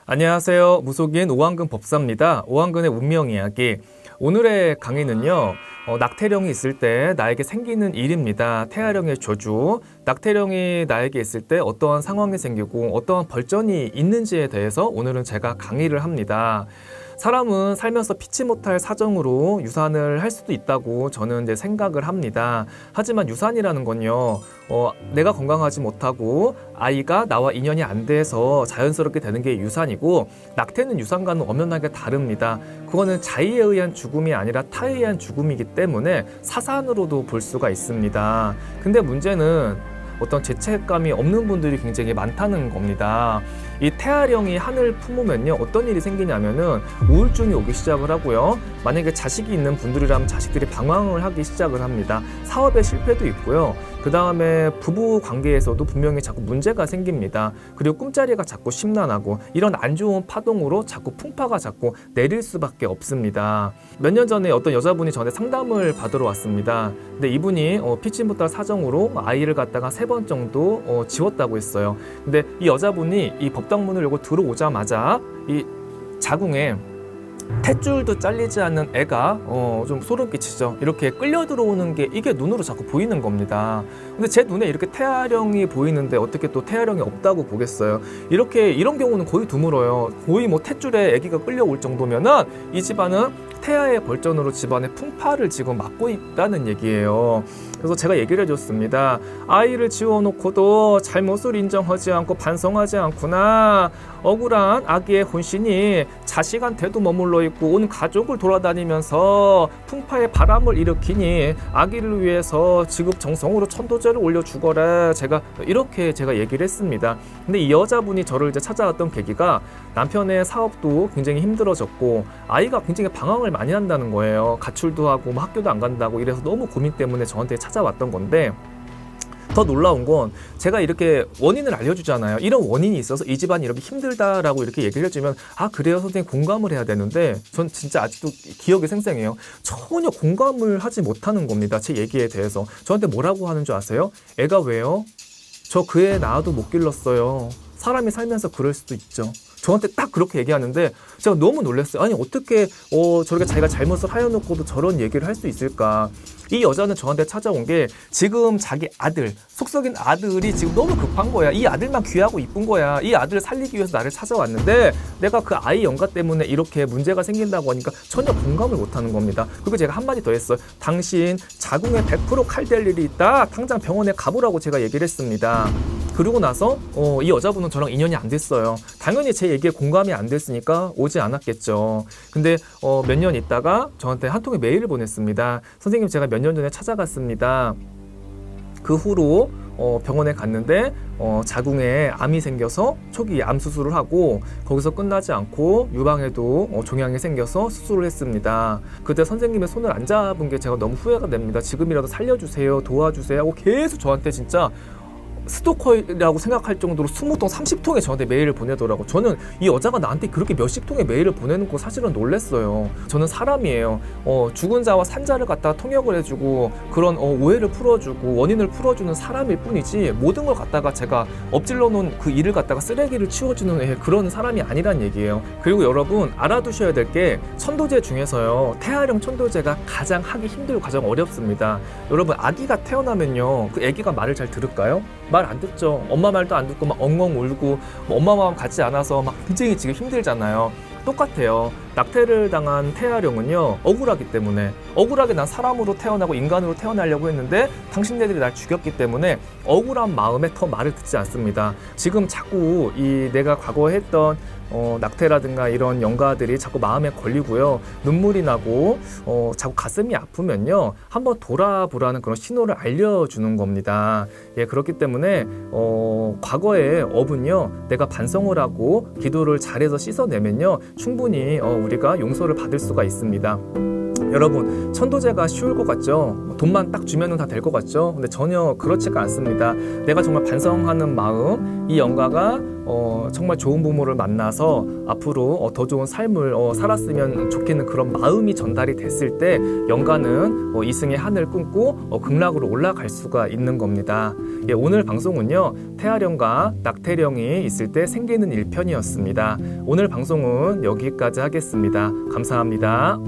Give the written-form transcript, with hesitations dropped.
안녕하세요. 무속인 오한근 법사입니다. 오한근의 운명 이야기. 오늘의 강의는요. 낙태령이 있을 때 나에게 생기는 일입니다. 태아령의 저주. 낙태령이 나에게 있을 때 어떠한 상황이 생기고 어떠한 벌전이 있는지에 대해서 오늘은 제가 강의를 합니다. 사람은 살면서 피치 못할 사정으로 유산을 할 수도 있다고 저는 이제 생각을 합니다. 하지만 유산이라는 건요, 내가 건강하지 못하고 아이가 나와 인연이 안 돼서 자연스럽게 되는 게 유산이고, 낙태는 유산과는 엄연하게 다릅니다. 그거는 자의에 의한 죽음이 아니라 타에 의한 죽음이기 때문에 사산으로도 볼 수가 있습니다. 근데 문제는 어떤 죄책감이 없는 분들이 굉장히 많다는 겁니다. 이 태아령이 하늘 품으면요, 어떤 일이 생기냐면은 우울증이 오기 시작을 하고요. 만약에 자식이 있는 분들이라면 자식들이 방황을 하기 시작을 합니다. 사업에 실패도 있고요. 그 다음에 부부 관계에서도 분명히 자꾸 문제가 생깁니다. 그리고 꿈자리가 자꾸 심란하고 이런 안 좋은 파동으로 자꾸 풍파가 자꾸 내릴 수밖에 없습니다. 몇 년 전에 어떤 여자분이 저한테 상담을 받으러 왔습니다. 근데 이분이 피치 못할 사정으로 아이를 갖다가 3번 정도 지웠다고 했어요. 근데 이 여자분이 이 법당문을 열고 들어오자마자 이 자궁에 탯줄도 잘리지 않는 애가 좀 소름 끼치죠. 이렇게 끌려 들어오는 게 이게 눈으로 자꾸 보이는 겁니다. 근데 제 눈에 이렇게 태아령이 보이는데 어떻게 또 태아령이 없다고 보겠어요. 이런 경우는 거의 드물어요. 거의 뭐 탯줄에 아기가 끌려올 정도면은 이 집안은 태아의 벌전으로 집안의 풍파를 지금 막고 있다는 얘기예요. 그래서 제가 얘기를 해줬습니다. 아이를 지워놓고도 잘못을 인정하지 않고 반성하지 않구나. 억울한 아기의 혼신이 자식한테도 머물러 있고 온 가족을 돌아다니면서 풍파의 바람을 일으키니 아기를 위해서 지급정성으로 천도제를 올려주거라. 제가 얘기를 했습니다. 근데 이 여자분이 저를 이제 찾아왔던 계기가 남편의 사업도 굉장히 힘들어졌고 아이가 굉장히 방황을 많이 한다는 거예요. 가출도 하고 학교도 안 간다고 이래서 너무 고민 때문에 저한테 찾아왔던 건데, 더 놀라운 건 제가 이렇게 원인을 알려주잖아요. 이런 원인이 있어서 이 집안이 이렇게 힘들다라고 이렇게 얘기를 해주면 그래요 선생님, 공감을 해야 되는데 전 진짜 아직도 기억이 생생해요. 전혀 공감을 하지 못하는 겁니다. 제 얘기에 대해서. 저한테 뭐라고 하는 줄 아세요? 애가 왜요? 저 그 애 낳아도 못 길렀어요. 사람이 살면서 그럴 수도 있죠. 저한테 딱 그렇게 얘기하는데 제가 너무 놀랐어요. 아니 어떻게 저렇게 자기가 잘못을 하여놓고도 저런 얘기를 할 수 있을까. 이 여자는 저한테 찾아온 게 지금 자기 아들, 속썩인 아들이 지금 너무 급한 거야. 이 아들만 귀하고 이쁜 거야. 이 아들을 살리기 위해서 나를 찾아왔는데 내가 그 아이 영가 때문에 이렇게 문제가 생긴다고 하니까 전혀 공감을 못하는 겁니다. 그리고 제가 한마디 더 했어요. 당신 자궁에 100% 칼 될 일이 있다. 당장 병원에 가보라고 제가 얘기를 했습니다. 그러고 나서 이 여자분은 저랑 인연이 안 됐어요. 당연히 제 얘기에 공감이 안 됐으니까 오지 않았겠죠. 근데 몇 년 있다가 저한테 한 통의 메일을 보냈습니다. 선생님, 제가 몇 년 전에 찾아갔습니다. 그 후로 병원에 갔는데 자궁에 암이 생겨서 초기 암 수술을 하고 거기서 끝나지 않고 유방에도 종양이 생겨서 수술을 했습니다. 그때 선생님의 손을 안 잡은 게 제가 너무 후회가 됩니다. 지금이라도 살려주세요, 도와주세요 하고 계속 저한테 진짜 스토커라고 생각할 정도로 20통, 30통의 저한테 메일을 보내더라고. 저는 이 여자가 나한테 그렇게 몇십 통의 메일을 보내는 거 사실은 놀랐어요. 저는 사람이에요. 죽은 자와 산 자를 갖다가 통역을 해주고 그런 오해를 풀어주고 원인을 풀어주는 사람일 뿐이지 모든 걸 갖다가 제가 엎질러 놓은 그 일을 갖다가 쓰레기를 치워주는 그런 사람이 아니란 얘기예요. 그리고 여러분 알아두셔야 될 게 천도제 중에서요, 태아령 천도제가 가장 하기 힘들고 가장 어렵습니다. 여러분, 아기가 태어나면요, 그 아기가 말을 잘 들을까요? 말 안 듣죠. 엄마 말도 안 듣고 막 엉엉 울고 엄마 마음 같지 않아서 막 굉장히 지금 힘들잖아요. 똑같아요. 낙태를 당한 태아령은요, 억울하기 때문에, 억울하게 난 사람으로 태어나고 인간으로 태어나려고 했는데 당신네들이 날 죽였기 때문에 억울한 마음에 더 말을 듣지 않습니다. 지금 자꾸 내가 과거에 했던 낙태라든가 이런 영가들이 자꾸 마음에 걸리고요, 눈물이 나고 자꾸 가슴이 아프면요, 한번 돌아보라는 그런 신호를 알려주는 겁니다. 그렇기 때문에 과거의 업은요, 내가 반성을 하고 기도를 잘해서 씻어내면요, 충분히 우리가 용서를 받을 수가 있습니다. 여러분, 천도제가 쉬울 것 같죠? 돈만 딱 주면은 다 될 것 같죠? 근데 전혀 그렇지가 않습니다. 내가 정말 반성하는 마음, 이 영가가 정말 좋은 부모를 만나서 앞으로 더 좋은 삶을 살았으면 좋겠는 그런 마음이 전달이 됐을 때 영가는 이승의 하늘 끊고 극락으로 올라갈 수가 있는 겁니다. 예, 오늘 방송은요, 태아령과 낙태령이 있을 때 생기는 일편이었습니다. 오늘 방송은 여기까지 하겠습니다. 감사합니다.